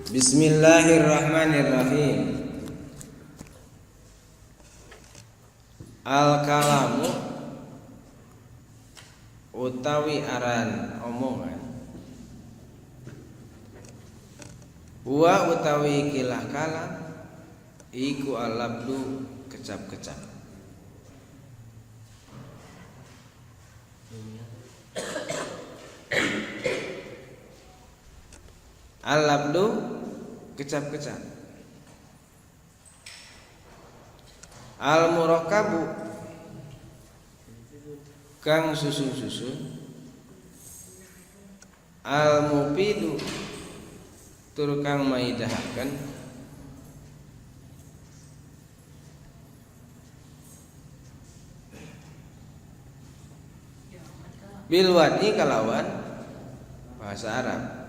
Bismillahirrahmanirrahim. Al-kalamu utawi aran omongan, huwa utawi kilah kalam, iku al-labdu kecap-kecap. Al-labdu kecap-kecap. Al-murakabu kang susun-susun. Al-mufidu tur kang maidahaken. Bilwadi kalawan bahasa Arab.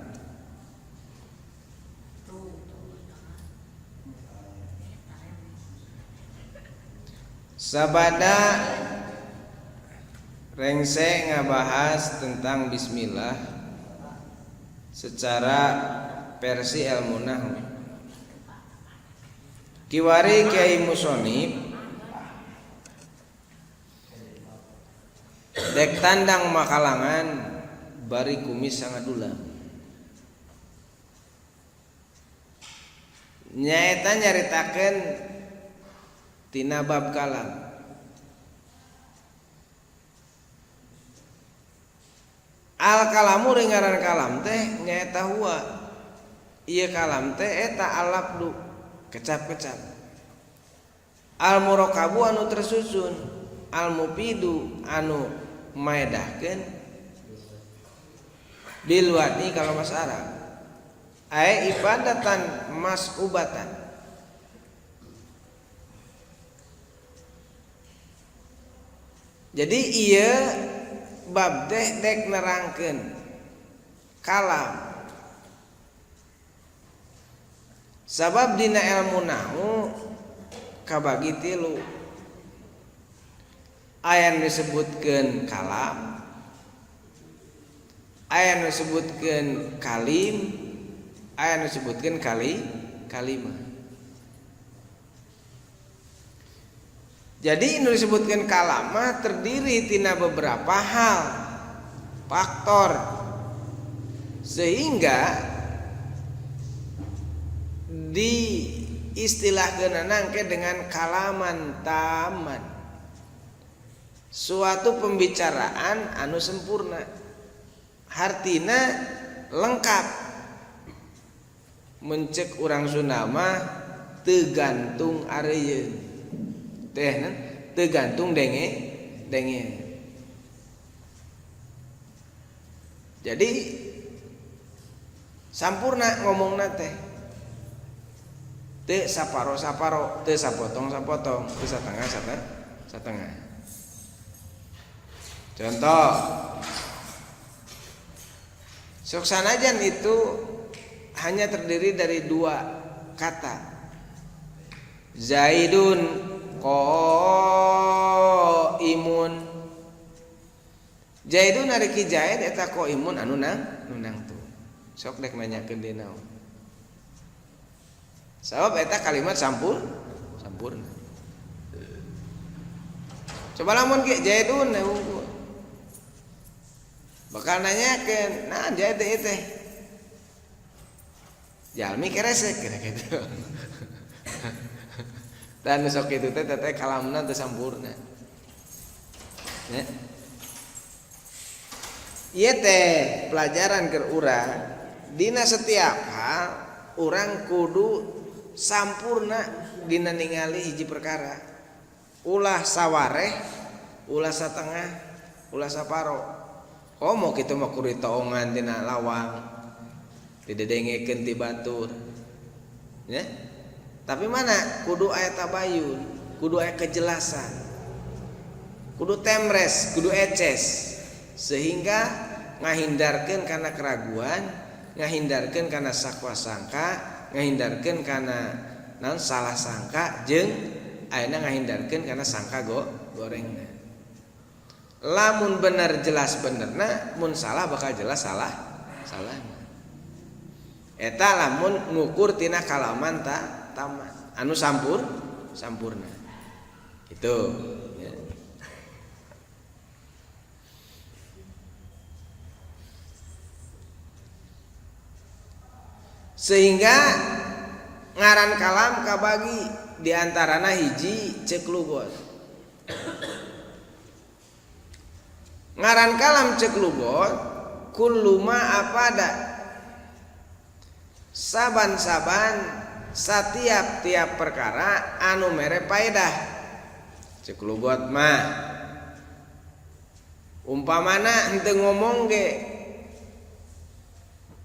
Sabada rengse ngabahas tentang bismillah secara versi ilmu nahwu. Kiwari Kiai Musonib dek tandang makalangan bari kumis sangadula. Nyaeta nyaritakeun tina bab kalam. Al kalamu ringaran kalam teh nyaeta huwa. Ieu kalam teh eta al-labdu kecap-kecap. Al murakabu anu tersusun, al mufidu anu maedahkeun, bil wadi kalau bahasa Arab ai ibadatan mas'ubatan. Jadi ieu bab teh dek nerangkeun kalam. Sabab dina ilmu nahwu kabagi tilu. Aya nu disebutkeun kalam, aya nu disebutkeun kalim, aya nu disebutkeun kalimah. Jadi nu disebutkeun kalam mah terdiri tina beberapa hal, faktor, sehingga diistilahkeun nangke dengan kalaman taman. Suatu pembicaraan anu sempurna, hartina lengkap. Mencek urang Sunda mah teu gantung areuyeun. Teh teu gantung denge. Jadi sampurna ngomongna teh. Teu saparo-saparo, teu sapotong-sapotong, teu satengah. Contoh, sok sanajan itu hanya terdiri dari dua kata. Zaidun qaimun. Zaidun ari ki Zaid eta qaimun anu nang tu. Sok dek nanyakeun deui naon. Sabab eta kalimat sampurna. Coba lamun ge Zaidun bakal nanyakeun, "Nah, Zaid teh?" Jalmi keresek kira gitu. Dan sok itu teh kalamna teu sampurna. Ya. Ieu teh pelajaran keur urang, dina setiap hal urang kudu sampurna dina ningali hiji perkara. Ulah sawareh, ulah satengah, ulah saparo. Komo kitu mah kudu toongan tina lawang, didedengekeun ti batur. Ya? Tapi mana kudu aya tabayun, kudu aya kejelasan. Kudu temres, kudu eces sehingga ngahindarkeun kana keraguan, ngahindarkeun kana sakwa sangka, ngahindarkeun kana naon salah sangka jeung ayeuna ngahindarkeun kana sangka gorengna. Lamun bener jelas benerna, mun salah bakal jelas salahna. Eta lamun ngukur tina kalaman tamat anu sampurna itu ya. Sehingga ngaran kalam kabagi diantarana hiji cek lugot. Ngaran kalam cek lugot kulluma apada saban-saban satiap-tiap perkara anu mere paedah. Cek lugot mah umpamana henteu ngomong ge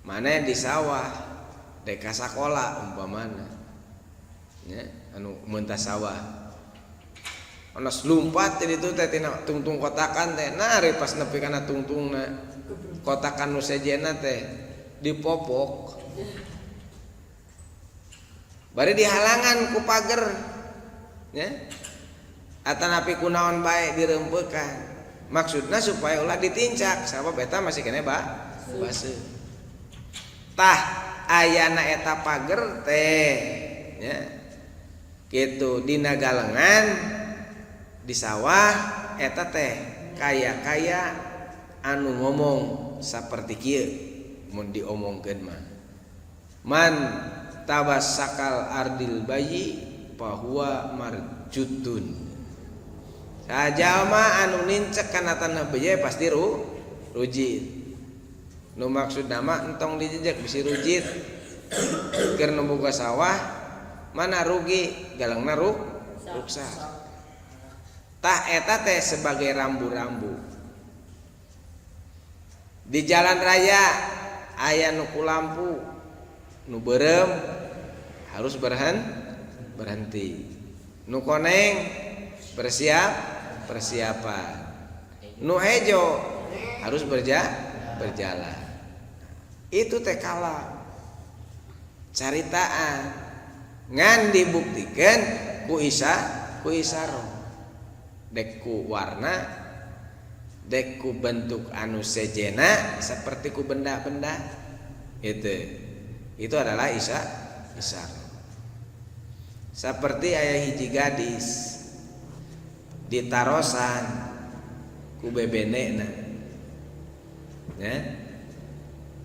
mane di sawah dek ka sakola umpamana nya anu meuntas sawah onos lumpat di ditu teh tina tungtung kotakan teh nari pas nepi kana tungtungna kotakan nu sejena teh dipopok bari dihalangan ku pager nya atanapi kunaon bae direumpeukan maksudna supaya ulah ditincak sabab eta masih kene baseuh tah ayana eta pager teh nya kitu dina galengan di sawah eta teh kaya anu ngomong saperti kieu mun diomongkeun mah man tabassakal ardil bayi fahuwa marjutun sajalma anu nincek kana tanah beye pasti rujit nu maksud nama entong dijejek bisi rujit keur nu boga sawah mana rugi galangna ruksak tah eta teh sebagai rambu-rambu di jalan raya aya nu ku lampu nu beureum harus berhenti nu koneng persiapan nu hejo harus berjalan itu teh kalam caritaan ngan dibuktikan ku isaro dek ku warna dek ku bentuk anu sejena seperti ku benda-benda itu adalah isaro seperti aya hiji gadis ditarosan ku bebenena ya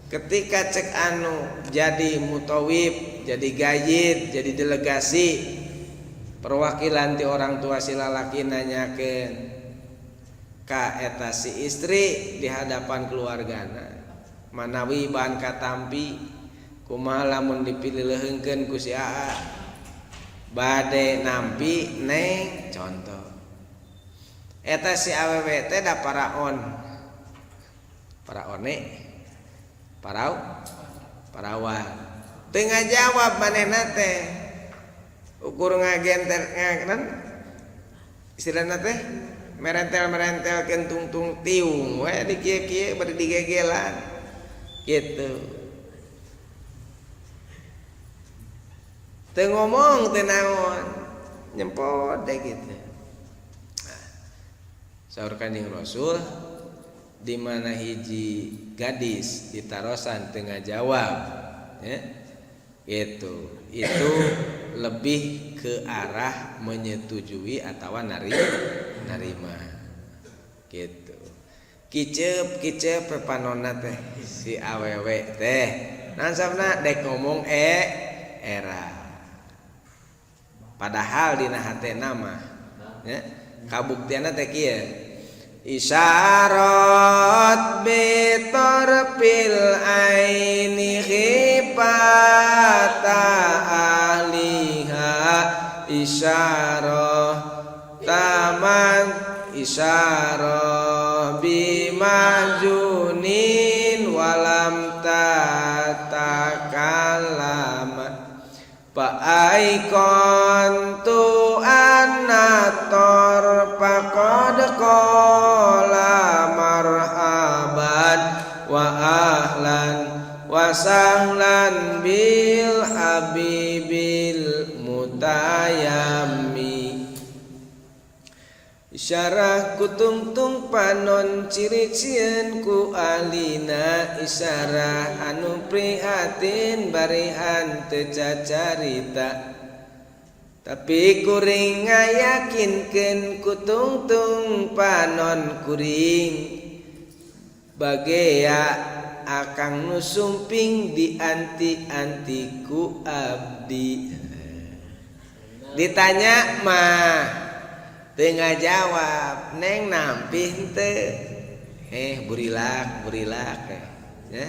ketika cek anu jadi mutawib jadi gayid jadi delegasi perwakilan ti orang tua si lalaki nanyakeun ka eta si istri di hadapan keluargana manawi bahan katampi kumaha lamun dipilih leungkeun ku si aa bade nampi neng contoh eta si awewe teh da paraone parawan teu ngajawab manehna teh ukur ngagenter nganan istilahna teh merentel-merentelkeun tungtung tiung we di kieu-kieu bari digegelan kitu teu ngomong teu naon nyempot deh gitu. Saur Kanjeng Rasul di mana hiji gadis ditarosan tengah jawab ya, itu lebih ke arah menyetujui atau narima gitu. Kicep pepanonna teh si awewe teh nansapna dek ngomong era padahal dina hatena mah ya kabuktianna teh kieu isyarat bitarfil aini khifata ahliha isyarah taman isyarah bimajunin walam tatakalama Pa'aikon tu anator pakod kola marhaban wa ahlan wa sahlan bil habibil mutayammi Isyarah kutungtung panon ciri-cien ku alina isyarah anu prihatin barihan teu cacarita tapi kuring ngayakinkeun kutungtung panon kuring bagea akang nu sumping di anti-antiku abdi ditanya mah tengah jawab neng nampih teu burilak ya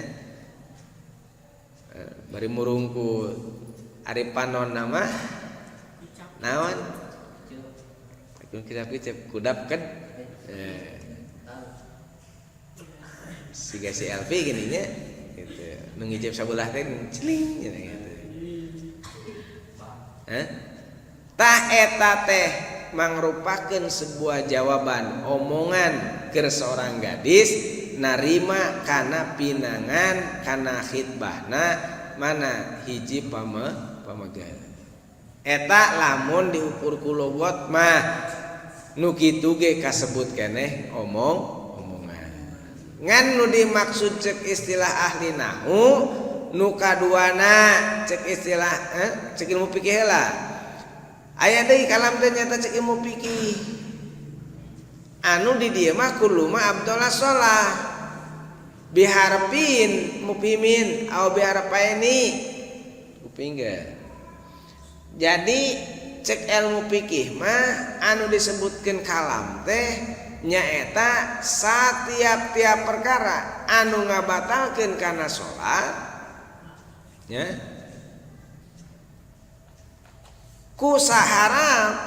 bari murungku ari panon nama naon kita kudap kan siga si Elvi gini nya gitu mengijab sabelah teh celing gitu tah eta teh mangrupakeun sebuah jawaban omongan keur seorang gadis narima kana pinangan kana khitbahna mana hiji pamegana eta lamun diukur ku logot mah nu kitu ge kasebut keneh omongan ngan nu dimaksud cek istilah ahli nahwu nu kaduana cek istilah cek ilmu fikih heula aya deui kalam teh nyata cek ilmu fikih anu di dieu mah kullu ma abdallah shalah biharfin mufhimin au biharfaini kupingga jadi cek ilmu fikih mah anu disebutkeun kalam teh nyaeta satiap-tiap perkara anu ngabatalkeun kana salat nya ku saharam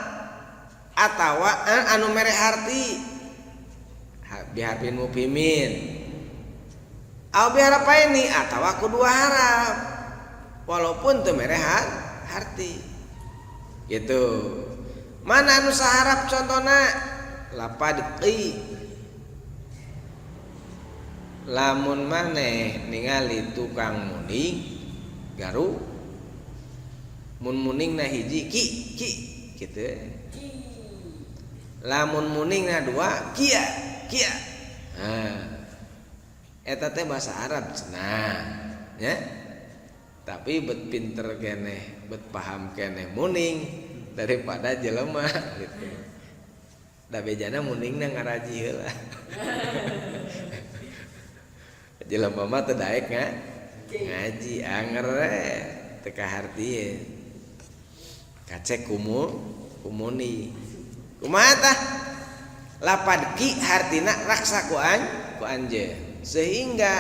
atawa anu mere harti biharfin mufhimin au biharfaini atawa kedua harap walaupun teu mere harti gitu mana anu saharap contohna lapad qi lamun maneh ningali tukang muning garu mun muningna hiji ki gitu lamun muningna dua kia eta teh bahasa Arab cenah ya tapi bet pinter keneh bet paham keneh muning daripada jelema gitu da bejana muningna ngaraji heula jelema mah teu daek ngaji anger teu kahartieun kacek kumuni kumaha tah lapad ki hartina raksa ku anjeun sehingga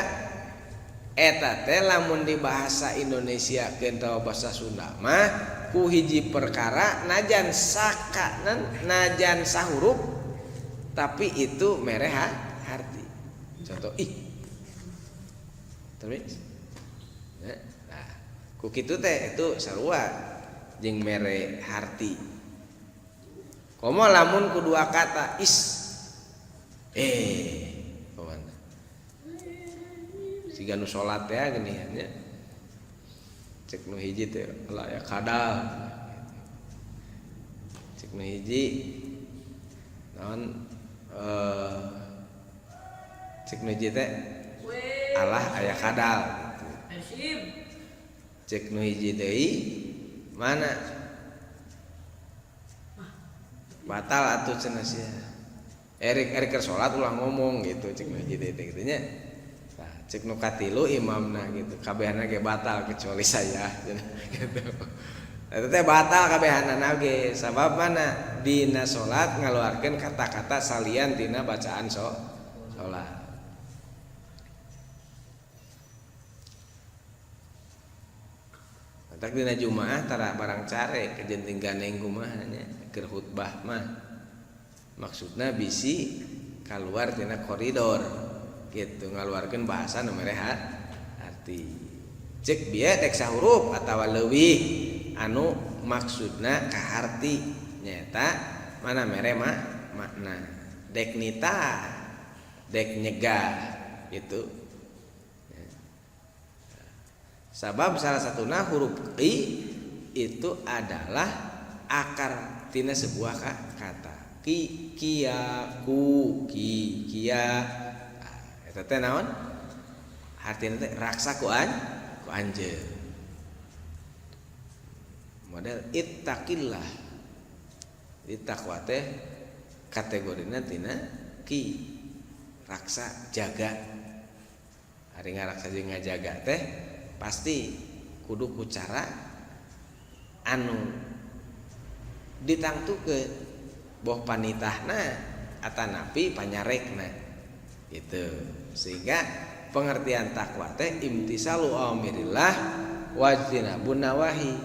eta teh lamun di bahasa Indonesia kentawa bahasa Sunda mah ku hiji perkara najan najan sahuruf tapi itu mere harti contoh terus nah ku kitu teh itu sarua jeung mere harti komo lamun kedua kata pemana siga nu salat teh geuning nya cek nu hiji teh layak kadal cek nu hiji naon cek nu hiji teh Allah aya kadal cek nu hiji deui mana batal atuh cenah sia erik keur salat ulah ngomong gitu cek nu hiji deui teh kitu nya cek nu katilu imamna gitu kabehana ge batal kecuali saya gitu eta teh batal kabehana ge sabab mana dina salat ngaluarkeun kata-kata salian tina bacaan salat tak dina Jumaah tara barang care kejenting ganeng kumaha nya keur khutbah mah maksudna bisi kaluar tina koridor gitu ngaluarkeun bahasa nu mere arti cek bieu dek sahuruf atawa leuwih anu maksudna ka harti nyaeta mana mere makna dek nita dek nyegah gitu sabab salah satuna huruf qi itu adalah akar tina sebuah kata kia ku kia eta teh naon artina teh raksa ku anjeun model ittaqillah takwa teh kategorina tina ki raksa jaga ari ngaraksa jeung ngajaga teh pasti kudu ku cara anu ditangtukeun boh panitahna atanapi panyarekna gitu. Sehingga pengertian takwa teh imtisalu awamirillah wajtinabun nawahi,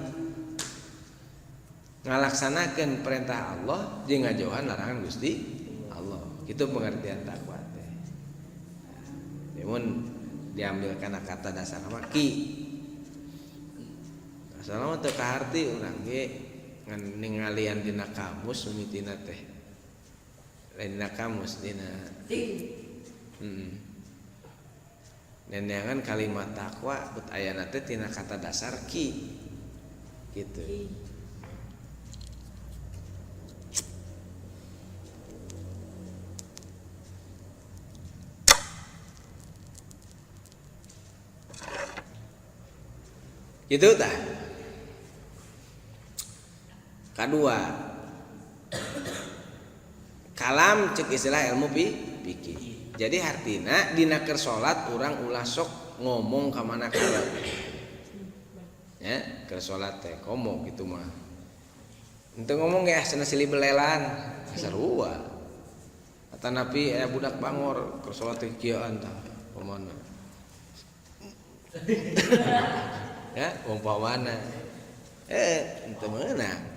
ngalaksanakeun perintah Allah jeung ngajauhan larangan Gusti Allah. Itu pengertian takwa teh. Namun diambil kana kata dasar mah ki. Asal mah teu kaharti urang ge ngan ningalian dina kamus mimitina teh. Lain dina kamus dina. Neneangan kalimat takwa bet ayana teh tina kata dasar ki. Gitu. Gitu tah. Kedua, kalam cek istilah ilmu fikih. Jadi artina dina keur salat urang ulah sok ngomong ka mana kalam. Ya, keur salat teh komo kitu mah. Henteu ngomong ya cenah silih belelan, sarua. Atanapi aya budak bangor keur salat teh kieuan tah pamana. Ya, umpamana. Henteu meunang.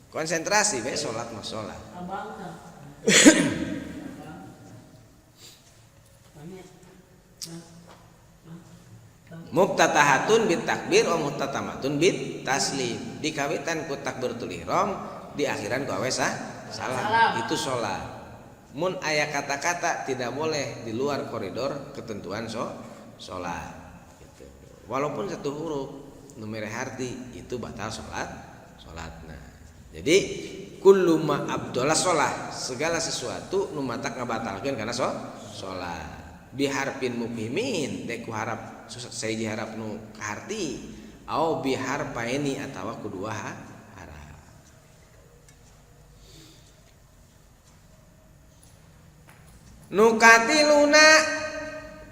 Konsentrasi we salat mah salat. Muftatahatun bit takbir wa muftatamatun bit taslim. Dikawitan ku takbiratul ihram, diakhiran ku awe salam. Itu salat. Mun aya kata-kata tidak boleh di luar koridor ketentuan salat. Gitu. Walaupun satu huruf nu mere harti itu batal salatna. Jadi kullu ma abdallah shalah, segala sesuatu nu matak ngabatalkeun kana salat. Biharfin mufhimin teh ku harap saeji harap nu kaharti au biharfaini atawa kudua harap. Nu katiluna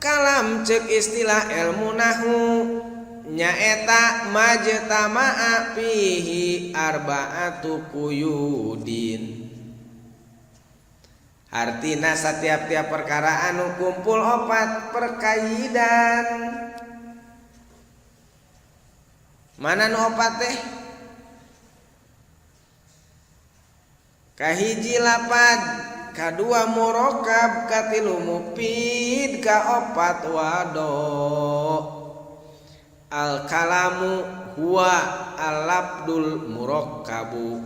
kalam ceuk istilah ilmu nahwu nyaeta majtama'a fihi arba'atu quyudin. Artina setiap-tiap perkara anu kumpul opat perkaidan. Mana nu opat teh? Kahiji lapad, kadua murakkab, katilu mufid, kaopat wado. Al kalamu huwa al labdul murakkabu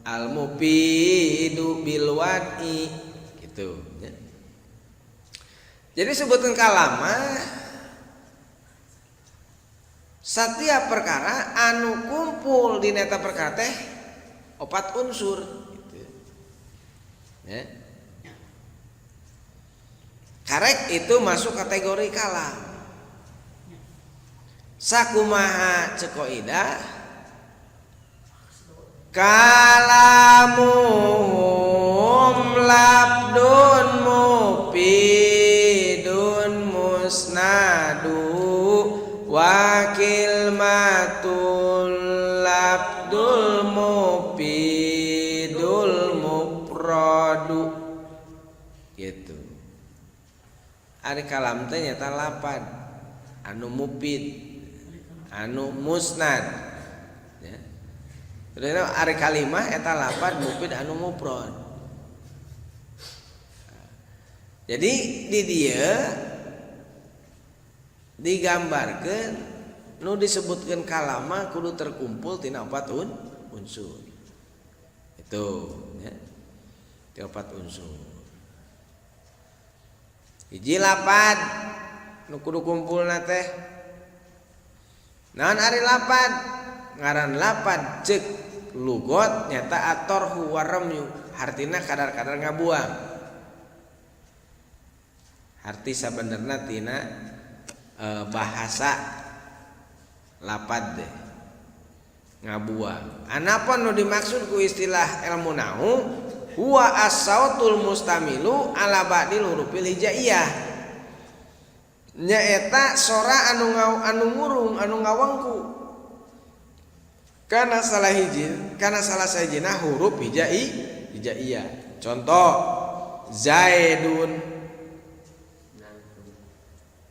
al mufidu bil wad'i gitu ya. Jadi sebutkan kalama setiap perkara anu kumpul di neta perkara teh opat unsur gitu. Ya. Karek itu masuk kategori kalam. Sakumaha cekoida kalamum labdun mufidun musnadu wakil matul labdul mufidul mufradu gitu. Ari kalam teh nyata lapad anu mufid anu musnad ya. Terus ari kalimah eta lapad mufid anu mufrad. Jadi di dieu digambarkeun nu disebutkeun kalama kudu terkumpul tina opat unsur. Itu ya. Tina opat unsur. Hiji lapad nu kudu kumpulna teh naon ari lapad? Ngaran lapad ceuk lugot nyata atorhu waramyu hartina kadar-kadar ngabuang. Arti sabenerna tina bahasa lapad deh ngabuang. Anapun nu dimaksud ku istilah ilmu nahu huwa as-sautul mustamilu ala ba'dil hurufil hijaiyah. Nyaeta sora anu ngurung anu ngawangku kana salah sahijina huruf hijaiyah. Contoh Zaidun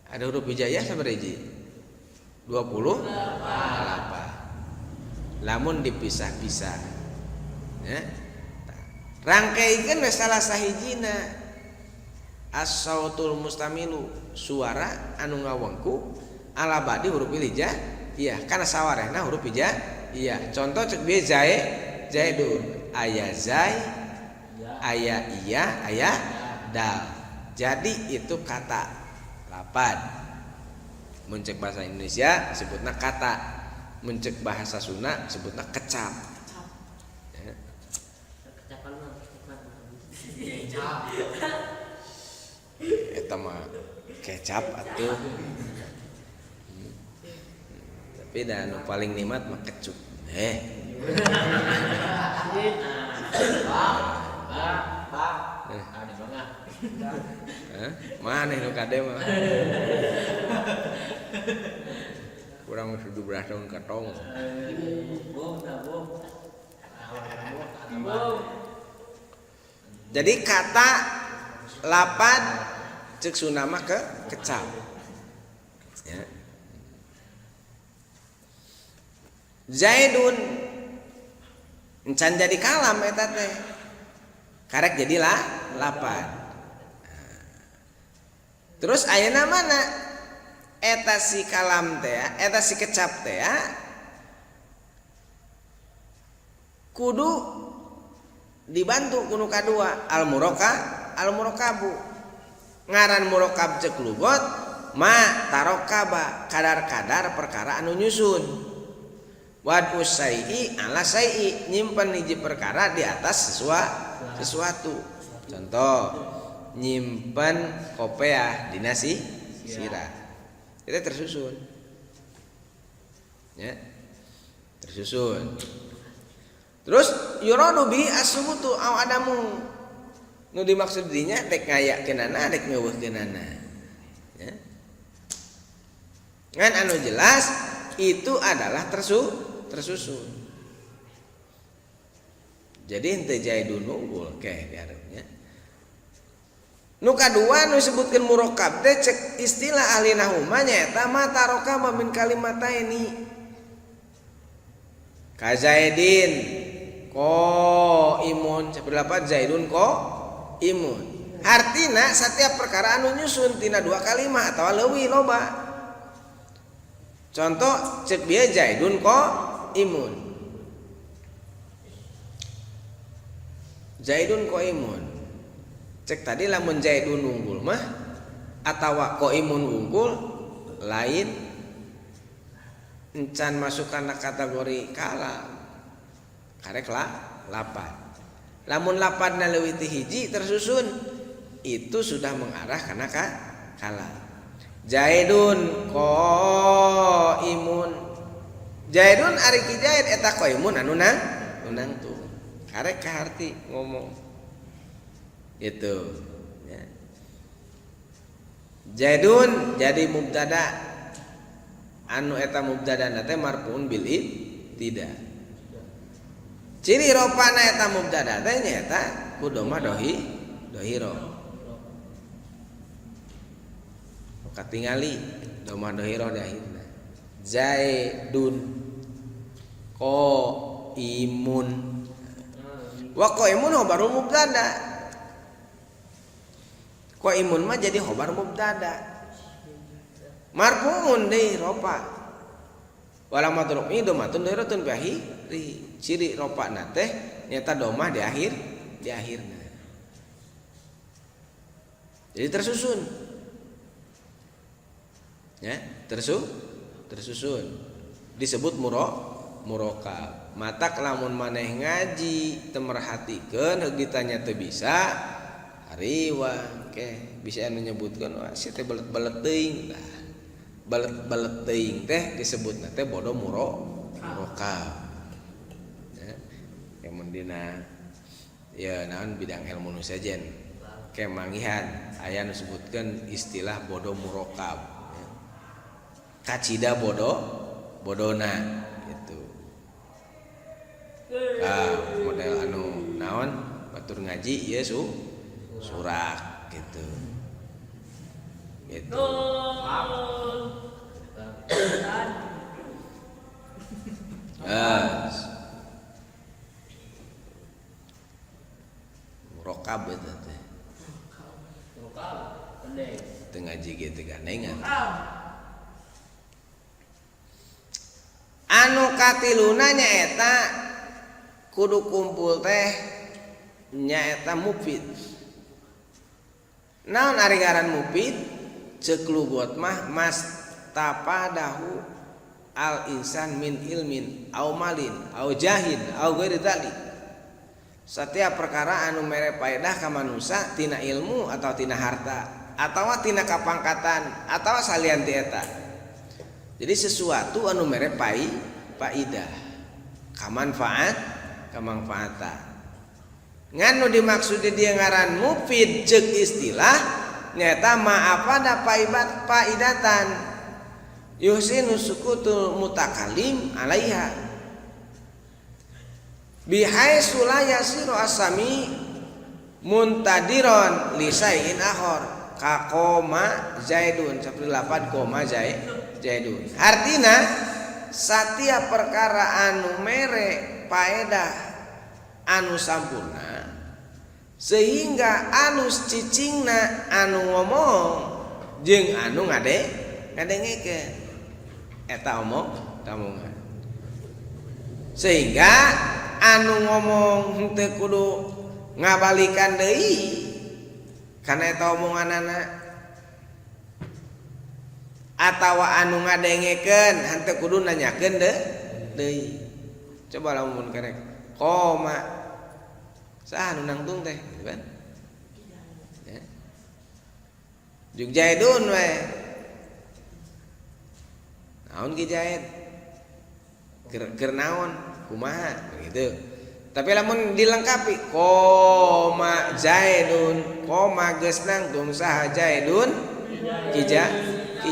ada huruf hijaiyah sabaraha hiji? 28. Lamun dipisah-pisah ya. Rangkaikeun we salah sahijina as-sautul mustamilu suara anu ngawengku ala badi huruf hijaiyah kana sawarehna huruf hijaiyah. Contoh cek bieu Zaidun aya zai aya iya aya dal. Jadi itu kata lapad. Mun cek bahasa Indonesia sebutna kata, mun cek bahasa Sunda sebutna kecap. Ya. Eta mah kecap atuh. Tapi da nu paling nikmat mah kecup. Mana nu kade mah? Kurang 17 tahun katong. Jadi kata lapad cek Sunda mah kecap. Ya. Zaidun encan jadi kalam eta teh. Karek jadilah lapad. Terus ayeuna mana? Eta si kalam teh, eta si kecap teh kudu dibantu kudu kadua al-murakabu. Ngaran murakab cek lugot ma tarokaba kadar-kadar perkara anu nyusun. Wad usai ala sai nyimpen hiji perkara di atas sesuatu. Contoh nyimpen kopiah di nasi sirah. Itu tersusun. Ya. Tersusun. Terus yuradu bi as-subutu aw adamu. Nu dimaksud dinya dek ngayakeunana dek ngeuweuhkeunana. Ya. Ngan anu jelas itu adalah tersusun. Jadi henteu Zaidun unggul keh dihareunya. Nu kadua nu disebutkeun murakab teh cek istilah ahli nahwu mah nyaeta ma tarokaba min kalimataini. Ka Zaidin ko imun berlapan Zaidun ko imun. Artina setiap perkara anu nyusun tina dua kalimat atau leuwih loba. Contoh cek bieu Zaidun ko imun. Zaidun ko imun. Cek tadi lamun Zaidun unggul mah atawa ko imun unggul lain encan masuk kana kategori kalam. Karek lapad. Lamun lapadna leuwih ti hiji tersusun itu sudah mengarah kana kalam. Zaidun qaimun. Zaidun ari ki Zaid eta qaimun anu nangtung. Karek kaharti ngomong. Itu ya. Zaidun jadi mubtada anu eta mubtada teh marfuun bil tidak. Ciri ropana eta mubtada teh nyaeta ku doma dohiro. Katingali doma dohiro di akhirna. Zaidun qaimun. Wa qaimun khabarul mubtada. Qaimun mah jadi khabar mubtada. Marfuun deui ropa. Wala madru'i domatun dhairatun bihi. Ciri ropana teh nyata domah di akhirna. Jadi tersusun. Ya, tersusun. Disebut murokab. Matak lamun maneh ngaji teu merhatikeun heug ditanya teu bisa hariwang ke bisa anu nyebutkeun wah si teh belet-belet teuing. Nah, belet-belet teuing teh disebutna teh bodoh murokab. Ya mun dina ya naon bidang ilmu nu sajen kemangihan aya nu sebutkeun istilah bodoh murokab. Kacida bodona gitu. Model anu naon batur ngaji ya surak gitu. Gitu. Murokab eta teh. Teu ngaji gitu gandengan. Anu katiluna nyaeta kudu kumpul teh nyaeta mufid. Naon ari ngaran mufid? Ceuk lugot mah mastafadahu al insan min ilmin au malin au jahin au ghairi dzalik. Setiap perkara anu mere paedah ka manusia tina ilmu atau tina harta atawa tina kapangkatan atawa salian ti eta. Jadi sesuatu anu mere paidah kamanfaatan. Nganu dimaksud dia ngaran mufid ceuk istilah nyata ma'afada faidatan yuhsinu sukutul mutakalim alaiha bihaitsu la yasiru asami muntadiron li syai'in akhar ka qoma zaidun seperti lafaz qoma zaidun. Artina setiap perkara anu mere paedah anu sampurna sehingga alus cicingna anu ngomong jeung anu ngadengekeun eta omongan sehingga anu ngomong henteu kudu ngabalikan deui kana eta omonganana atawa anu ngadengekeun henteu kudu nanyakeun deui. Coba lamun karek koma saha nu nangtung teh gitu kan ya. Juk jaidun we naon ki jaid keur naon kumaha gitu. Tapi lamun dilengkapi koma jaidun koma geus nangtung saha jaidun ki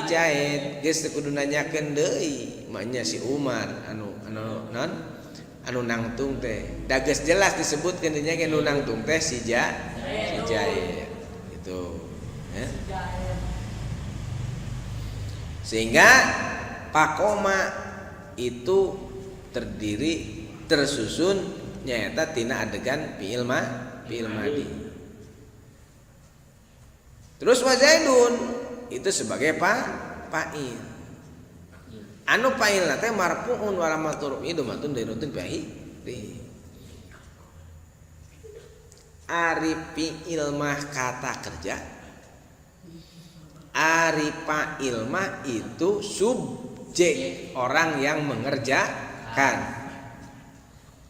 jaid geus kudu nanyakeun deui manya si Umar anu naon anu nangtung teh da geus jelas disebutkeun dinya ge nu nangtung teh si jaid gitu ya. Sehingga pakoma itu terdiri tersusun nyaeta tina adegan fi'il madi. Terus wazaidun itu sebagai fa'il. Anu fa'ilna teh marfu'un wa alamatur idmatun dairutun bahi. Ari fi'il mah kata kerja. Ari fa'il mah itu subjek, orang yang mengerjakan.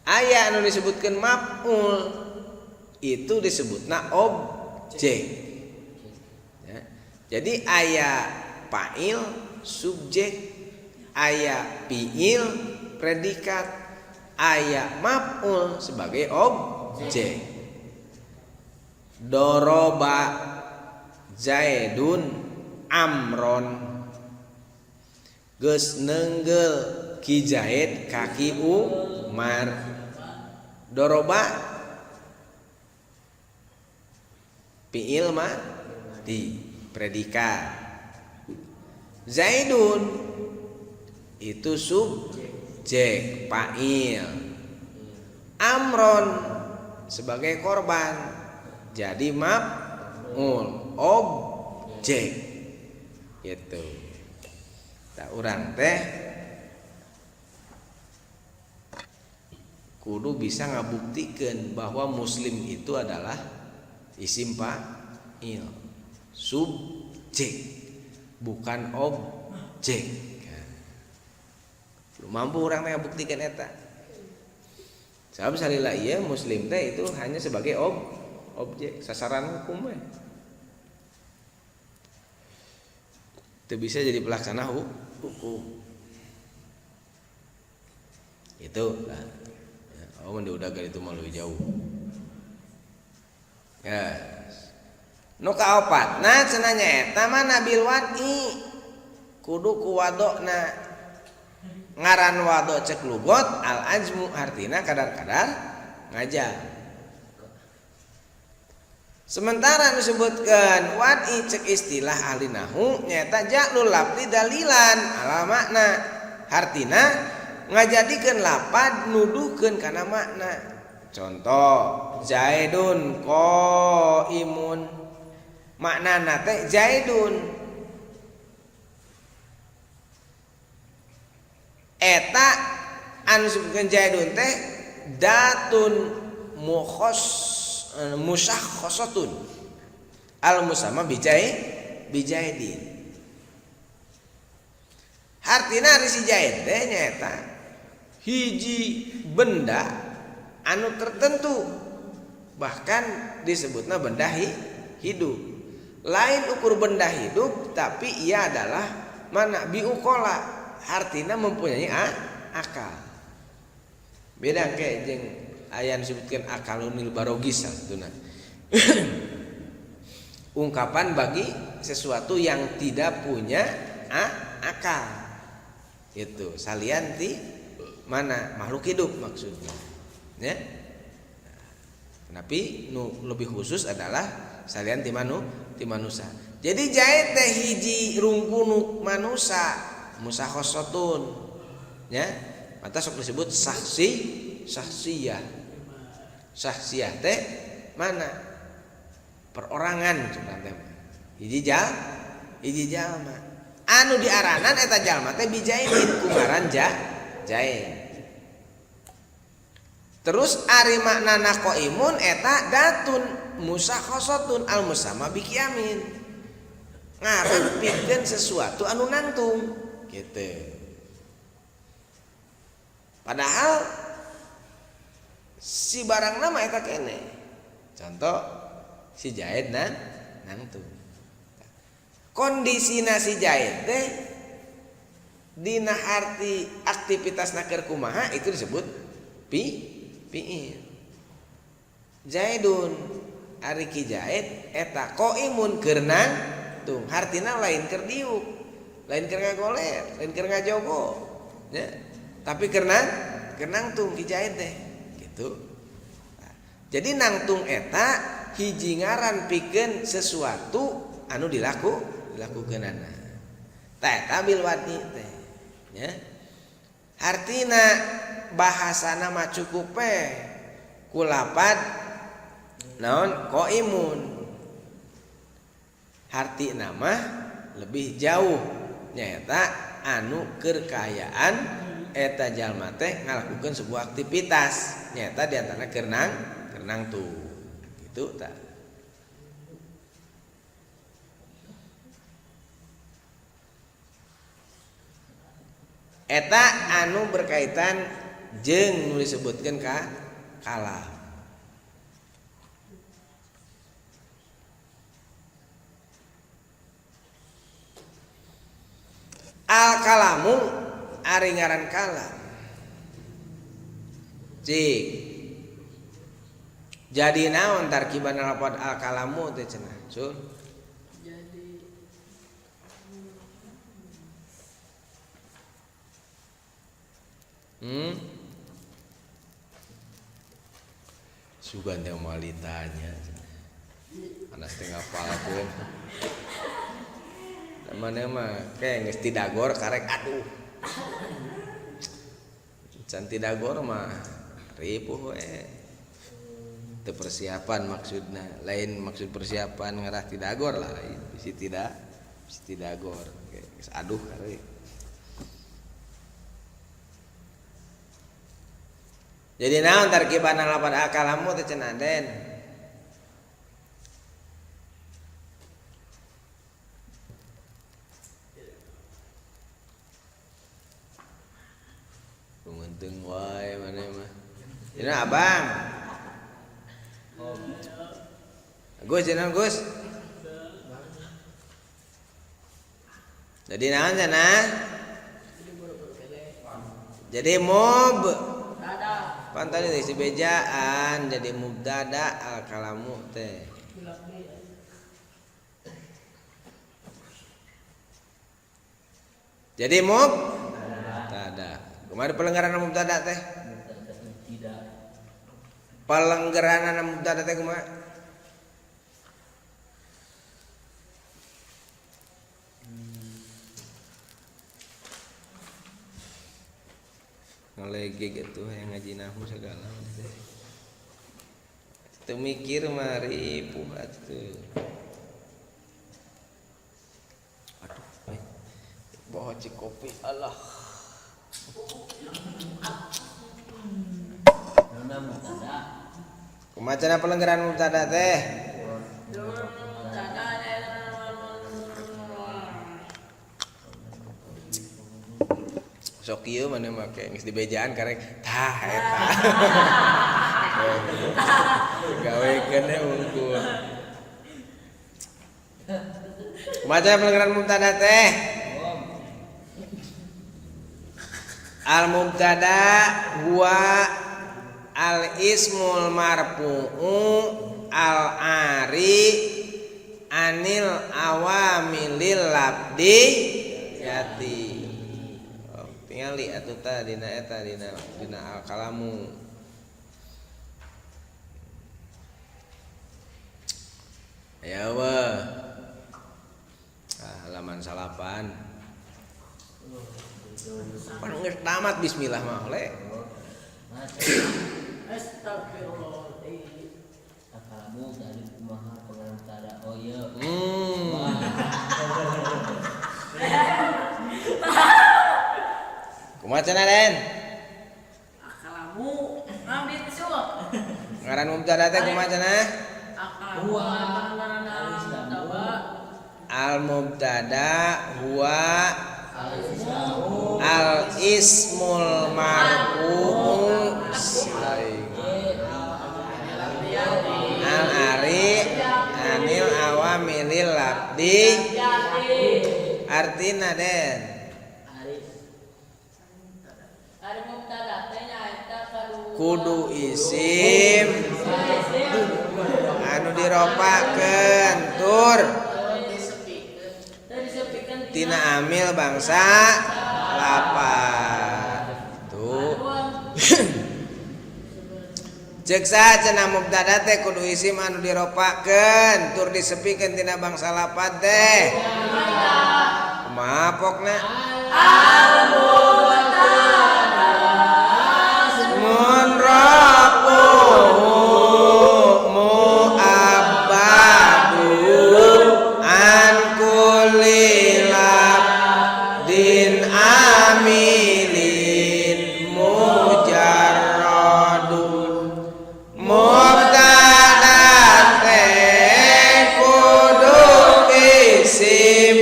Aya anu disebutkeun maf'ul itu disebutna objek. Ya. Jadi aya fa'il subjek, aya fi'il predikat, aya maf'ul sebagai objek. Doroba Zaidun Amron geus neunggel ki Zaid kaki Umar. Doroba fi'il madi predikat. Zaidun itu subjek fa'il. Amron sebagai korban jadi maf'ul objek gitu. Tak urang teh kudu bisa ngabuktikeun bahwa muslim itu adalah isim fa'il subjek bukan objek. mampu orang teh buktikan eta. Sabab salila ieu muslim teh itu hanya sebagai objek sasaran hukum we. Teu bisa jadi pelaksana hukum. Itu lah. Oh, udah itu malu jauh. Ya. Nu kaopatna cenah nyaeta mah nabil wadi. Kudu ku wadona. Ngaran wado cek lugot al ajmu artina kadar-kadar ngajak. Sementara disebutkan wadi cek istilah ahli nahu nyaeta ja'lul lafzi dalilan ala makna. Artina ngajadikeun lapad nuduhkeun kana makna. Contoh Zaidun qaimun. Maknana teh Zaidun eta anu disebutkeun Zaidun teh datun musyakhasatun al musamma bijaidin. Artina ari si Zaid teh nyaeta hiji benda anu tertentu bahkan disebutna benda hidup. Lain ukur benda hidup tapi ia adalah mana biukola artinya mempunyai akal. Beda kayak jeung aya disebutkan akalunil barogis satuna. Ungkapan bagi sesuatu yang tidak punya akal. Itu salian ti mana makhluk hidup maksudnya. Ya. Tapi nu lebih khusus adalah salian ti manusia. Jadi Zaid teh hiji rungkunu manusia musakhasatun. Ya. Mata sok disebut saksiyah. Saksiyah teh mana? Perorangan cenah. Hiji jalma. Anu diaranan eta jalma teh bijaidin kumaran Zaid. Terus ari maknana qaimun eta datun musakhasatun al musamma biqiyamin. Ngaran pikeun sesuatu anu nangtung gitu. Padahal si barang nama eta kene. Contoh si Zaid nangtung. Kondisina si Zaid teh dina arti aktivitasna keur kumaha itu disebut fi'il. Zaidun ari ki Zaid eta qaimun keur nangtung. Hartina lain keur diuk, lain keur ngagoler, lain keur ngajogo. Ya. Tapi keur nangtung ki Zaid teh gitu. Nah, jadi nangtung eta hiji ngaran pikeun sesuatu anu dilakukeunana. Tah eta bil wadi teh. Ya. Artina bahasana mah cukup ku lapad naon qaimun. Hartina mah lebih jauh nyaeta anu keur kaayaan eta jalma teh ngalakukeun sebuah aktivitas nyaeta di antara keur nangtung. Gitu tah. Eta anu berkaitan jeung nu disebutkeun ka kalam. Al kalamu ari ngaran kalam. Cik. Jadi naon tarkiban lafaz al kalamu teh cenah? Sun. Sugan teh moal ditanya. Anas teh ngapalkeun. Mana mah kayak geus tidagor karek aduh. Can tidagor mah ripuh we. Teu persiapan maksudna. Lain maksud persiapan ngarah tidagor lah. Bisi tidagor. Geus aduh karek. Jadi naon tarkiban lafaz akalamu teh cenah Den? Teng wae mana mah. Dina abang. Gus jenengan Gus. Jadi naon cenah? Jadi mub. Pan tadi isi bejaan jadi mubtada al kalamu teh. Jadi mubtada. Kumaha pelenggaran mubtada teh? Pelenggaran mubtada teh kumaha? Ngelege gitu yang ngaji nahwu segala teu mikir mari puhat tuh. Aduh, bawa cik kopi Allah. Kumaha cenah pelenggaran mubtada teh? Sok ieu mana make geus dibejaan karek tah eta. Gawekeun we unggul. Kumaha pelenggaran mubtada teh? Al mubtada huwa al ismul marfu'u al ari anil awamilil labdi yati. Tingali atuh tah dina eta dina al kalamu. Ya wah. Halaman 8. Pan geus tamat bismillah mah le. Astagfirullahaladzim. Kalamu dari kumaha pengantar oh ieu. Kumaha cenah Den? Akalamu ngambil suap. Ngaran mubtada teh kumaha cenah? Huwa al mubtada huwa al ismul marfu'u al ari anil awamilil labdi. Artina Den kudu isim anu diropakeun tur tina amil bangsa lapan tuh. Ceuk sacenah mubtada teh kudu isim anu diropakeun tur disepikeun tina bangsa lapan teh. Kumaha pokna? Mun rabu mu'abbadu an kulli labdin amilin mujarradun mubtada teh kudu isim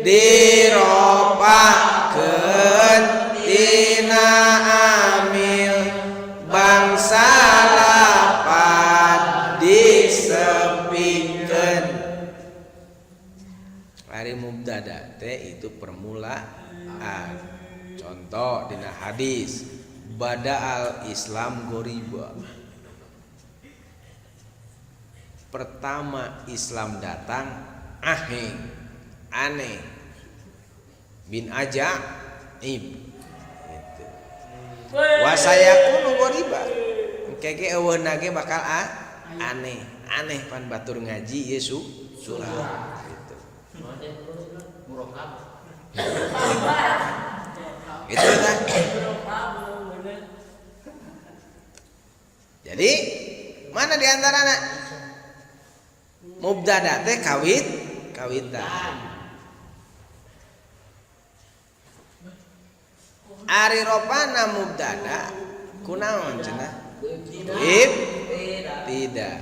diropakeun tina amil bangsa lapan disepikeun. Ari mubtada teh itu permulaan. Contoh dina hadis bada'al Islam goriba. Pertama Islam datang aheng aneh bin ajaib gitu. Wa sayakunu goriba. Keke eueuna ge bakal aneh pan batur ngaji Yesu surah gitu. Itu kan. Jadi mana di antarana mubtada teh kawitan. Ari ropana mubtada kunaon cenah? Tidak.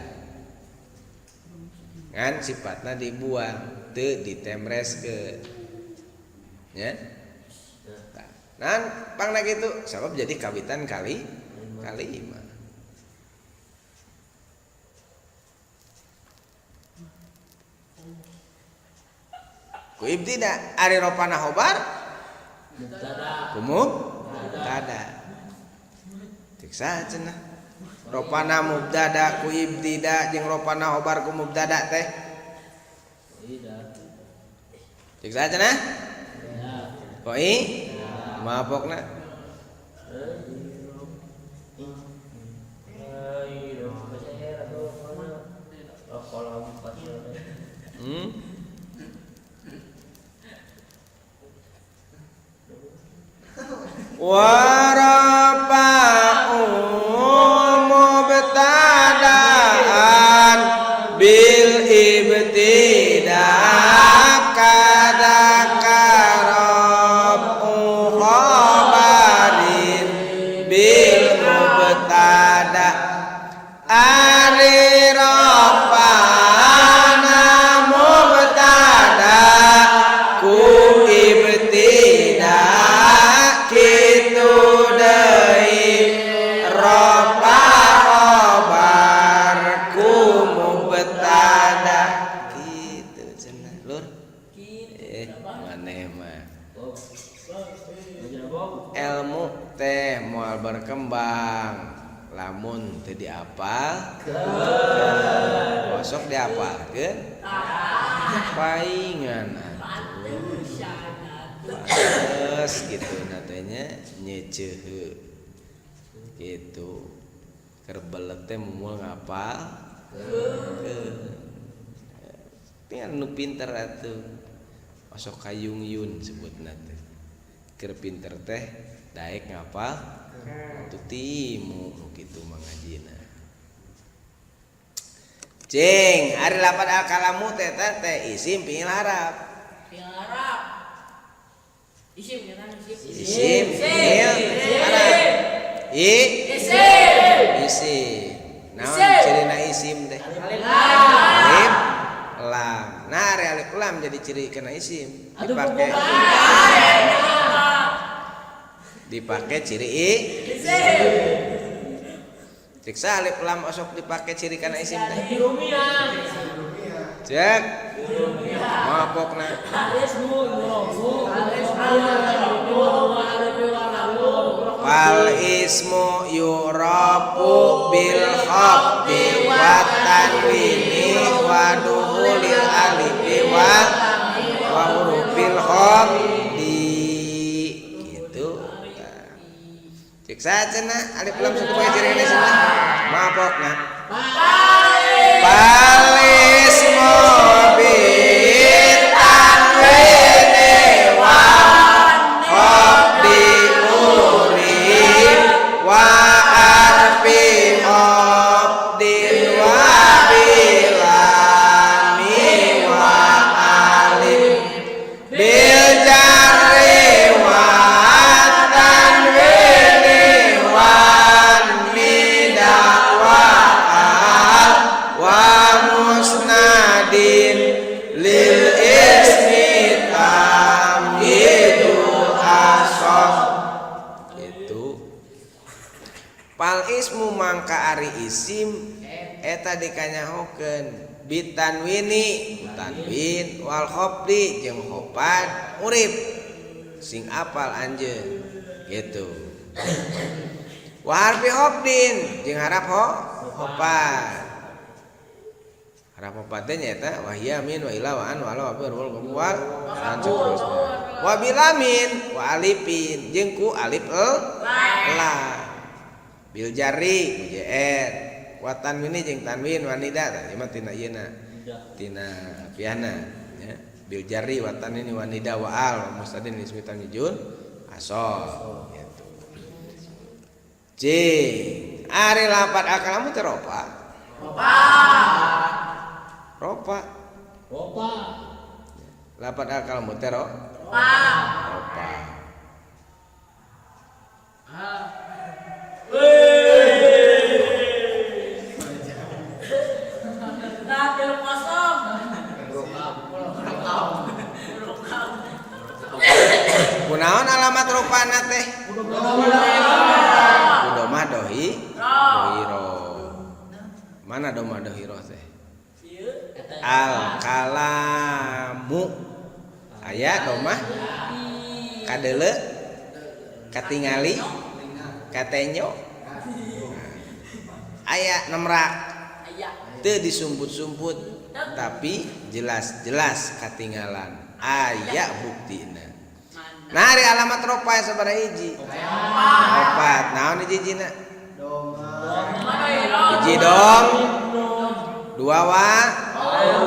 Kan sifatna dibuang teu ditemreskeun. Ya. Nah, pangna gitu sabab jadi kawitan kalimah. Ku ibtida ari ropana khobar ku mubtada. Tiksa cenah. Ropana mubtada ku ibtida jeung ropana khobar ku mubtada teh. Tiksa cenah? Koi? Mabokna. Warafa'u mubtada'an bil ibtida kadzakarab'u khabarin bil mubtada ari rafa'na mubtada ku ibtida kitu deui ropa khobar ku mubtada kitu cenah lur maneh mah ilmu teh moal berkembang lamun teu diapal bosok diapalkeun paingan terus gitu natanya nyeceuh gitu kerbelek teh mumul ngapal tinggal nu pinter atuh masuk kayung yun sebutna teh keur pinter teh daek ngapal tu timu kitu mangajina cing ari lapan al kalamu teh teh isim fiil Arab isim fiil Arab isim naon cirina isim teh alif lam nah ari alif lam jadi ciri kana isim dipake ciri Tiksa alif lam osok dipake ciri kana isim teh cek mabokna fal ismu yurafu bil khafdi wa tanwini wa duhulil alifi wa hurufil khafdi gitu. Ciksa cenah alif lam supaya ciri kana isim mabokna fal ismu bil tanwini wa khafdi wa arfi khafdin wa bilami wa alif bil jarri wa tanwini wa nida wa al wa musnadin lil ismi tamyidu asaf itu pal ismu mangka ari isim eta dikanyahokeun bitanwini tanwin wal khafdi jeung khofad urip sing apal anjeun gitu wa harfi khafdin jeung harap khofad harap khofad teh nyaeta wa hiya min wa ila wa an wa la wa bir wal qawal dan seterusnya wa bilamin wa alifin jeung ku alif la bil jarri mujr wa tanwini jeung tanwin wa nida tah ieu mah tina ieuna tina piana nya bil jarri wa tanwini wa nida wa al mustadin ismi tamyizun asal gitu c ari lapat akalamu teh ropa lapat akalamu teh ropa kunaon alamat rupana teh mana doma dhahirah teh al kalamu aya doma kadeule katingali katenyo aya nemrak teu disumput-sumput tapi jelas-jelas katinggalan aya buktina. Nah ari alamat ropa sabaraha hiji? Opat. Naon hiji-hijina? Hiji dom, dua wa,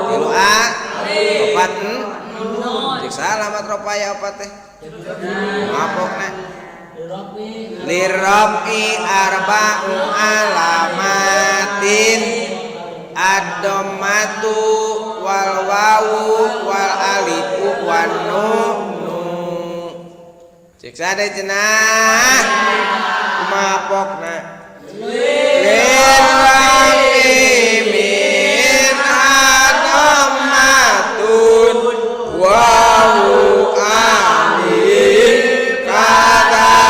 tilu a, opat cek alamat ropa ya opat teh. Mapokna. Lirabi arba'u alamatin ad-dhammatu wal wawu wal alifu wan nun. Cek sada cenah kumapokna lirabi min ad-dhammatun wawu alif katakanun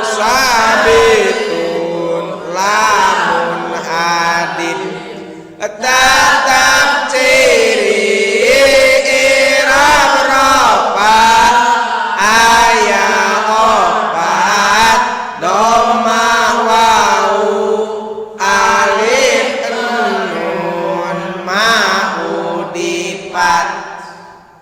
sabitun lamun hadid tetap ciri irab ropa aya opat doma wau alif nun maudipat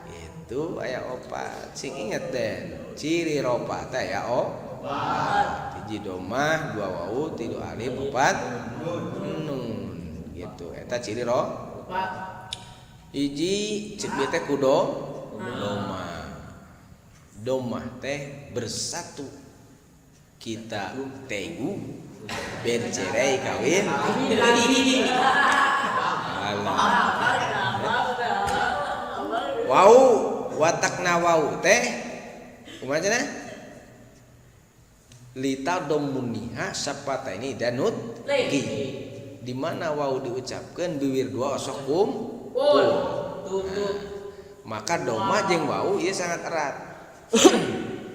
itu aya opat sing inget den ciri ropa teh aya opat hiji domah dua wau tilu alif opat nun gitu eta ciri ropa hiji cek bieu teh kudo domah teh bersatu kita tegu bercerai kawin wau watakna wau teh kumaha cenah lita domuniha sapata ini danut gi di mana wau diucapkeun bibir dua osok maka doma jeung wau ieu sangat erat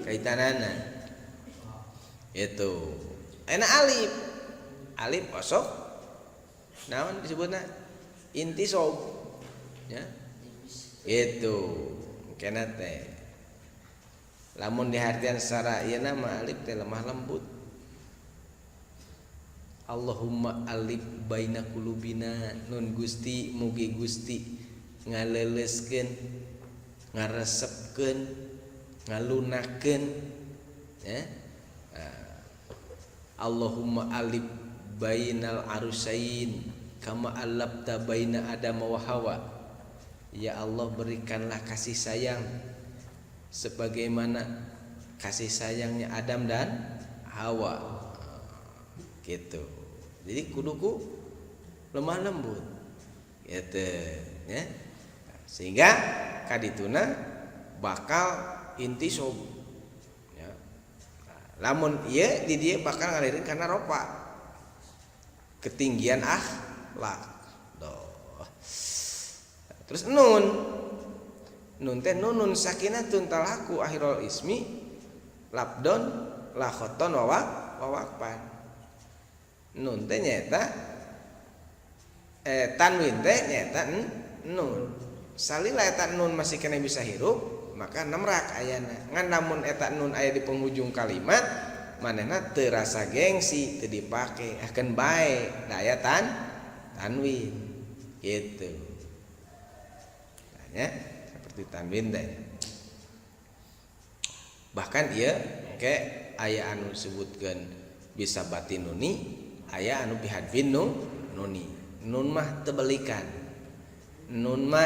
kaitanana itu enak alif osok naon disebutna intisob ya itu kena teh lamun dihartian secara ieu nama alif teh lemah lembut Allahumma alif baina qulubina nun Gusti mugi Gusti ngaleleskeun ngaresepkeun ngalunakeun ya Allahumma alif bainal arusain kama alabta baina Adam wa Hawa ya Allah berikanlah kasih sayang sebagaimana kasih sayangnya Adam dan Hawa gitu. Jadi kuduku lemah lembut gitu ya. Sehingga kadituna bakal intisob ya. Lamun ieu di dieu bakal ngalirin karena ropa ketinggian akhlak doh. Terus nun teh nunun sakinatun talaku akhirul ismi labdon lakhoton wawakpan nun teh nyata tanwin teh nyata nun salila eta nun masih kena bisa hirup maka nemrak ayana ngan namun eta nun aya di penghujung kalimat manehna teu rasa gengsi teu dipake akeun bae da aya tanwin gitu ya seperti tanwin teh bahkan ieu engke aya anu sebutkeun bisa batin nuni aya anu bihadfin nuni nun mah tebelikan nun mah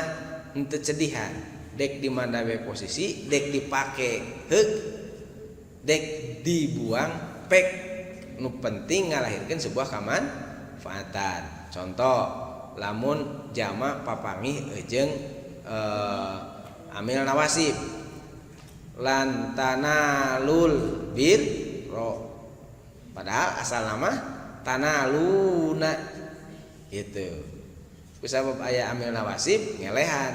henteu cedihan dek di mana we posisi dek dipake heuk dek dibuang pek nu penting ngalahirkeun sebuah kamanfaatan contoh lamun jama papangih jeung amil nawasib lantana lul bir ro padahal asal nama tanaluna gitu kusabab aya amil nawasib ngelehan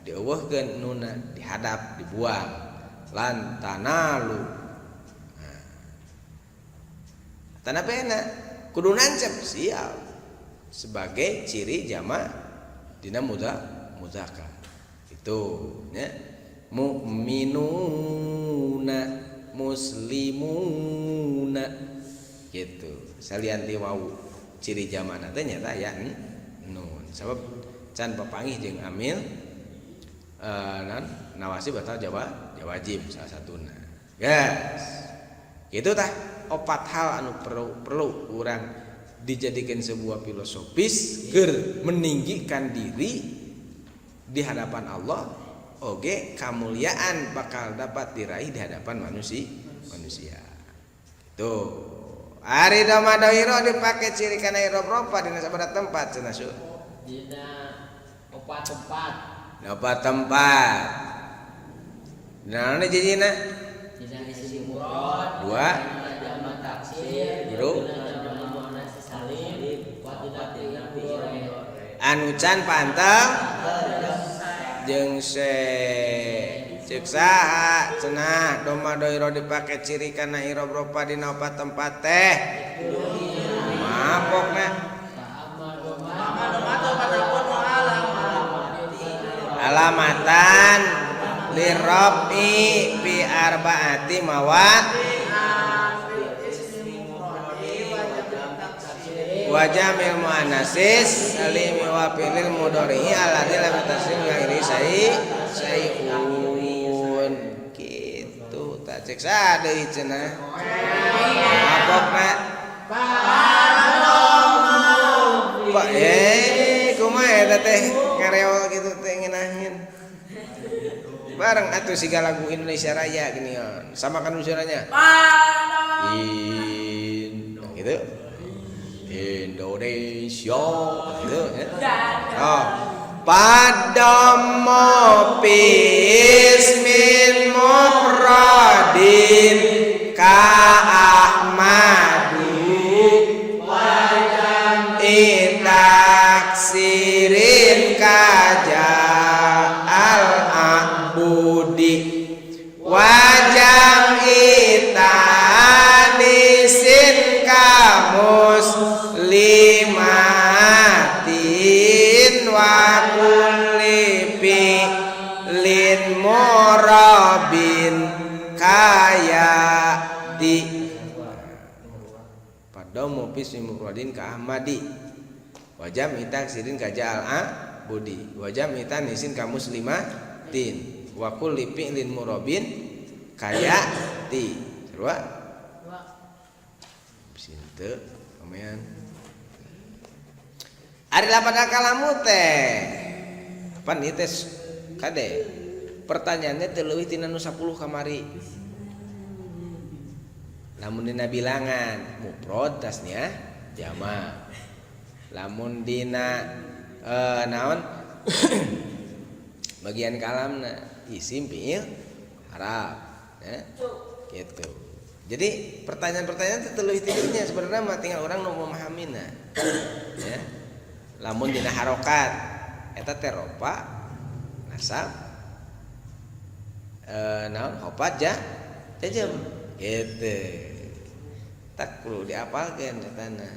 dieuweuhkeun nuna dihadap dibuang lan tanalu nah tanapena kudu nancep siap sebagai ciri jama dina muzakkar itu nya mu'minuna muslimuna gitu salianti wau ciri jamana teh nyata ya nun sabab can papanggih jeung amil nawasib atau jawajib salah satuna guys gitu tah opat hal anu perlu urang dijadikan sebuah filosofis keur meninggikan diri di hadapan Allah oge kamuliaan bakal dapat diraih di hadapan manusia tuh ari domadoiro dipake ciri kana irob-ropa dina sabaraha tempat cenah su dina opat tempat nah jijina dina isi murad dua jamak taksir guru anu can pantang jeung ceuk saha cenah domadoiro dipake ciri kana irob-ropa dina opat tempat teh mapokna alamatan lirabbi fi arbaati mawat wajamil muannasis salimi wa filil mudhari alladzi lam tasim ghairi syai'un kitu tak cek sadeui cenah apokna Pak kumaha eta teh ngareol kitu teh ngeunaheun bareng atuh siga lagu Indonesia Raya ginian sama kan usianya gitu Indonesia gitu ya. Oh. Padam bismin mufradin ka ahmadu itaksirin kaja al abudi wajam itanisin kamus limatin wa kulli lin murabin kaya di pada mupis mufradin ka ahmadi wajam itaksirin kaja al abudi wajam itanisin kamus limatin wa kulli lin murabin kaya di sarua sinte pamean ari lapada kalamu teh pan ieu teh kade pertanyaannya teh leuwih tina nu 10 kamari lamun dina bilangan mufrad tasnya jama lamun dina naon bagian kalamna isim fiil harap ya gitu jadi pertanyaan-pertanyaan itu leuwih tidurnya sebenarnya mah tinggal orang nu memahaminya ya lamun dina harokat eta teh ropa nasab naon hopat jajem gitu tak perlu diapalkeun etana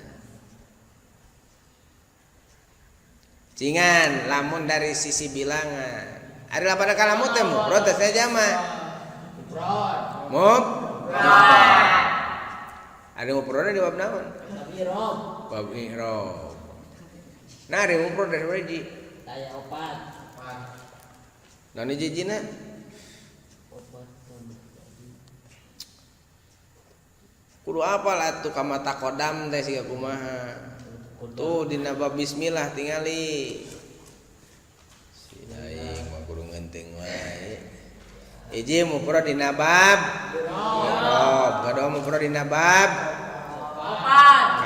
cingan lamun dari sisi bilangan ari lapada kalamu teh mufrad teh jamak mufrad ada mufrad di bab naon bab i'rab nah ari mufrad dari waji aya opat naon jijina kudu apal atuh kama taqaddam teh siga kumaha tuh dina bab bismillah tingali si aing mah kudu ngeunteng wae hiji mufrad dina bab i'rab kadua mufrad dina bab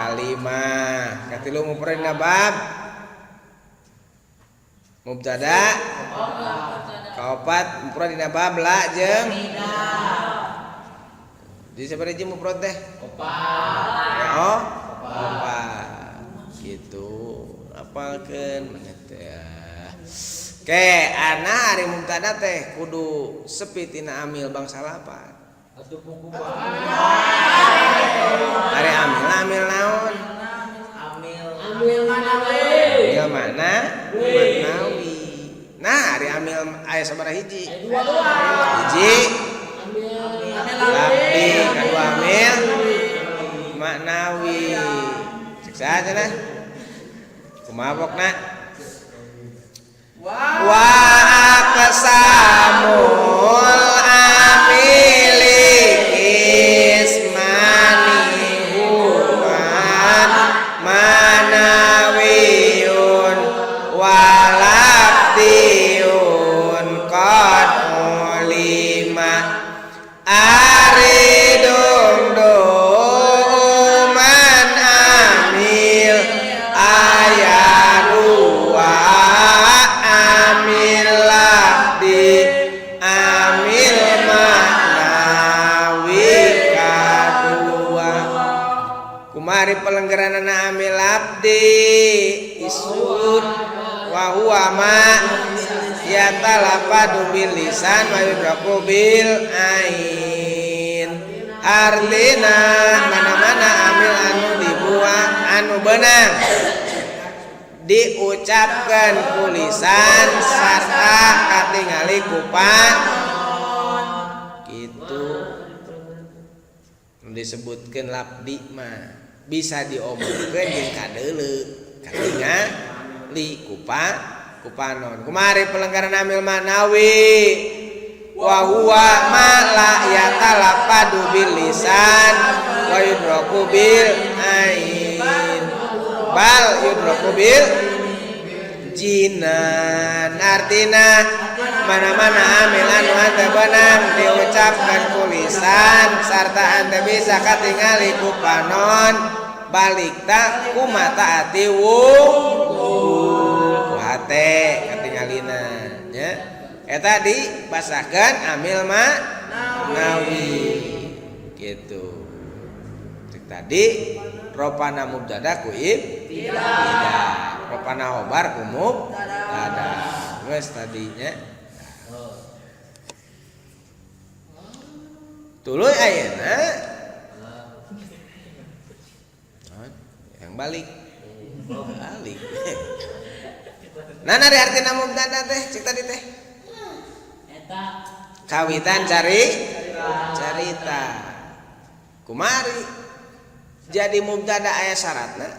kalimah katilu mufrad dina bab mubtada kaopat mufrad dina bab la jeung di sabaraha jeung mufrad teh opat oh opat gitu apalkeun maneh teh ke ana ari mubtada teh kudu sepi tina amil bangsa lapan atuh buku ari amil naon suara hiji. Dua. Hiji Ambil. labdi, kadu amil maknawi. Siksa aja nah. Kumaha pokna? Wa aqsamul amili ismani huwa manawiyun walabdiyun qad ulima aridum man amil ayanu wa amil labdi amil maknawi kadua. Kumari pelenggaranana amil labdi isud wa huwa ma yatalafadu bil lisan wa yudraku bil ain. Artina mana-mana amil anu dibuang anu beunang diucapkan ku lisan sarta katingali ku gitu. Disebutkeun labdi mah bisa diomongkeun jeung kadeuleu katingali ku panon. Kumari pelenggaran amil manawi wa huwa ma la yatalafadu bil lisan wa yudraku bil ain bal yudraku bil jinan. Artina mana-mana amil anu ante beunang diucapkan ku lisan sarta ante bisa katingali ku panon balikna ku mata ati ku hate katingalina nya. Eta dibasahkeun amil manawi gitu. Cek tadi ropana mubtada ku ibtidah, ropana khobar ku mubtada. Geus tadinya tuluy ayeuna yang balik. Nah dari artina mubtada teh cek tadi teh kawitan carita. Kumari jadi mubtada aya syaratna.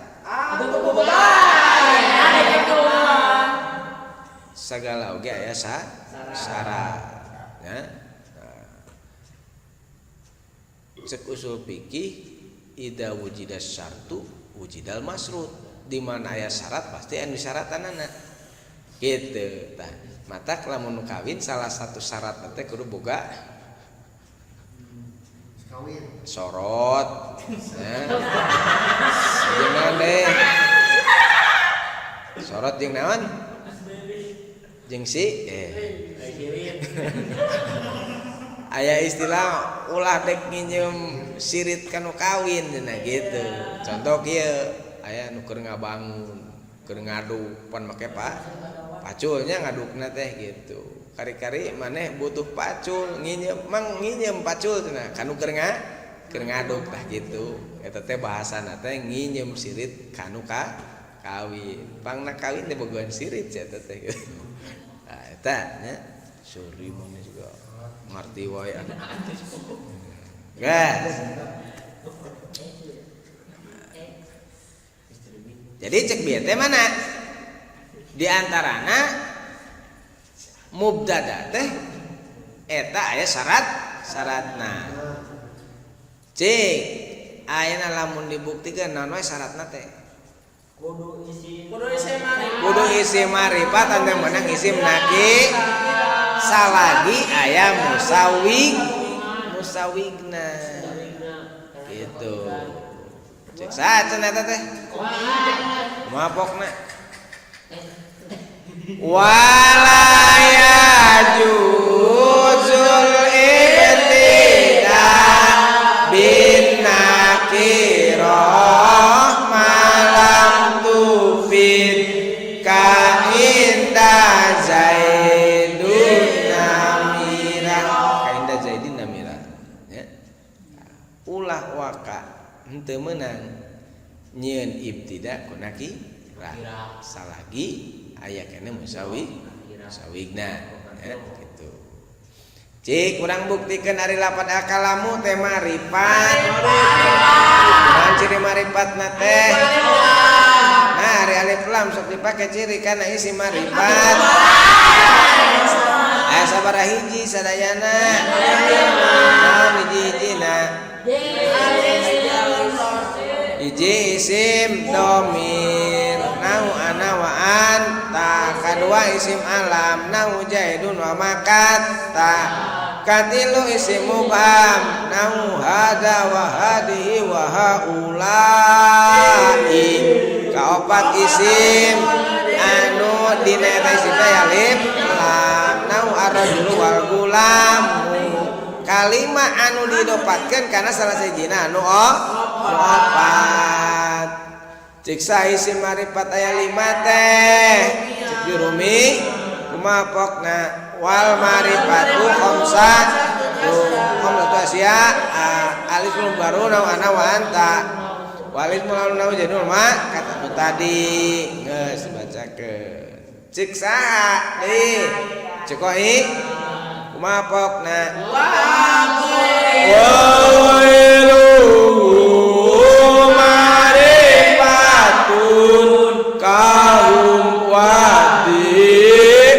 Sagala oge aya syarat ya. Cek usul fikih idza wujidas syartu wujidal masrut. Di mana aya syarat pasti anu disyaratanana. Gitu tah. Mata lamun kawin salah satu syarat teh kudu boga sorot jeung deh sorot jeung naon jeung si aya istilah ulah dek nginjem sirit kanu kawin cenah gitu. Contoh kieu aya nu keur ngabangun keur ngadu pan make paculnya ngadukna teh gitu. Kari-kari maneh butuh pacul nginjem pacul cenah kanu keur ngaduk tah gitu. Eta teh bahasana teh nginjem sirit kanu kawin. Pangna kawin teh bogohan sirit eta teh. Nah eta nya suri maneh juga ngarti wae anu. Gas. Jadi cek bieu teh mana? Di antarana mubtada teh eta aya syaratna. Cek ayeuna lamun dibuktikeun naon wae syaratna teh? Kudu isim marifat ante meunang isim nakir salagi aya musawigna. Gitu. Cek saeun eta teh? Kumaha pokna? Walaya juzul ibtida bin nakirah malam tufid ka inda zaidun namira ka inda zaidin namira ya. Ulah waka henteu meunang nyieun ibtida ku nakirah salagi aya kene musawigna ya gitu. Cik kurang buktikan ari lapan akalamu teh maripat. Naon ciri maripatna teh? Nah, ari alif lam sok dipake ciri kana isi maripat. Aya sabaraha hiji sadayana? Naon hiji-hijina? Hiji isim domir nahu ana wa anta, kadua isim alam nahu jaidun wa makatta, katilu isim mubham nahu hada wa hadihi wa haulai, kaopat isim anu dina eta isim alif lam nahu ar-rajulu wal gulamu, kalima anu didopatkeun kana salah sijina anu opat. Cik sa isim marifat aya 5 teh. Cik jurumi kumaha pokna wal marifatu khamsatu asya alif mul baru nahu ana wa anta walif mul nahu jadul ma kata nu tadi geus dibacakeun. Cik saha deui cik koi kumaha pokna kahum wadi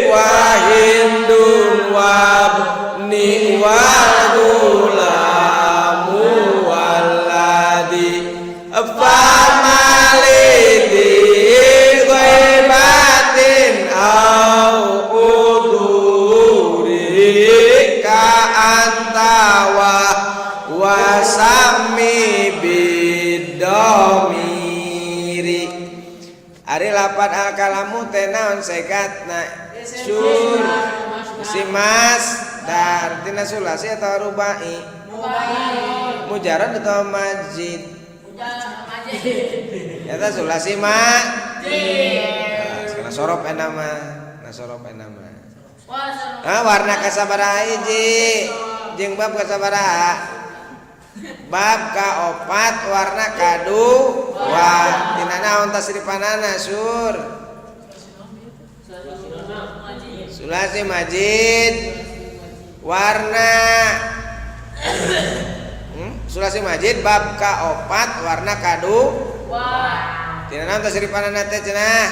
wahindun wabni walgulamu waladi famalidi ghaibatin au uduri ka'antawa wasami bidomiri. Ari lapan akalamu teh naon segatna? Sur simas dar tina sulasi atau rubai? Mujarrad atau majid? Eta sulasi majid. Sekarang sorop enama, nah sorop enama. Warna kasabaraha hiji? Jeung bab kasabaraha? Bab kaopat warna kadu wa tina naon tasrifanana sur sulasi majid warna sulasi majid bab kaopat warna kadu tina naon tasrifanana teh cenah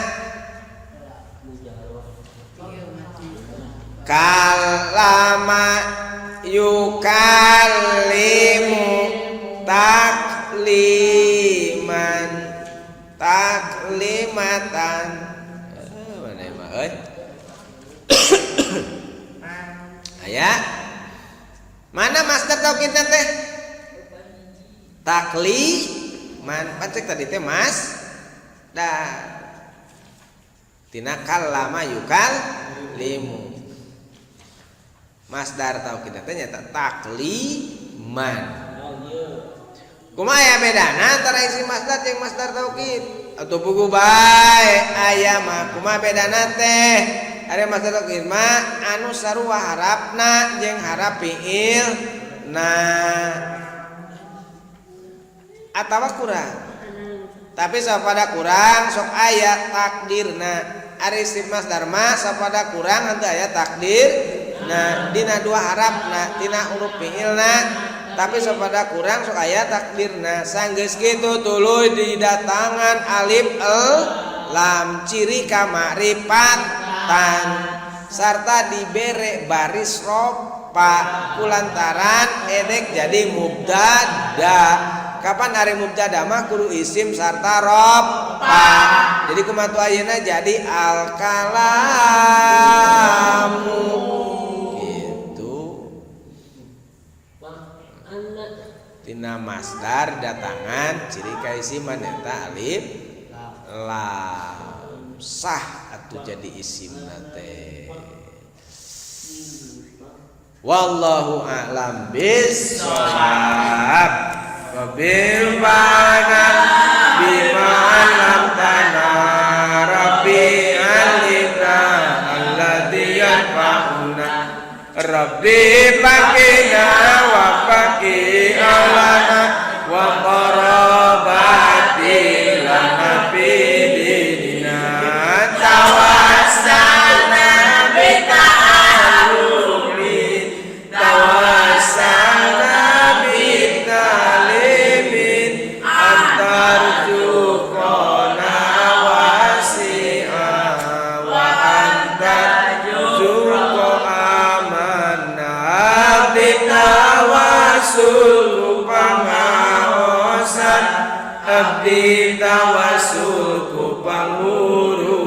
kalama yukallimu takliman taklimatan mana mah euy aya mana master taukidna teh takliman pancek tadi teh mas da tina kallama yukallimu masdar taukid teh nyata takliman. Kumaha ya bedana antara isi masdar jeung masdar taukid? Atuh pugu bae aya mah kumaha bedana teh? Ari masdar taukid mah anu sarua harapna jeung harap fiil nah atawa kurang. Tapi sapada kurang sok aya takdirna. Ari isim masdar mah sapada kurang henteu aya takdir. Nah, dina dua harapna tina huruf fiilna tapi sapada kurang sok aya takdirna sanggeus kitu tuluy didatangan alif lam ciri ka ma'rifatan sarta dibere baris ropa kulantaran edek jadi mubtada. Kapan hari mubtada mah kudu isim sarta ropa. Jadi kumatu ayeuna jadi al kalamu tina masdar datangan ciri kaisiman eta alif lam sah atuh jadi isimna teh. Wallahu a'lam bissawab. Wabil bana bima alam tanah rabbi alina alladhi yanfa'una rabbi pakina wa paki alana wa qarabati lana bidina tawassalna bita alumi abdi tawasul ku panguru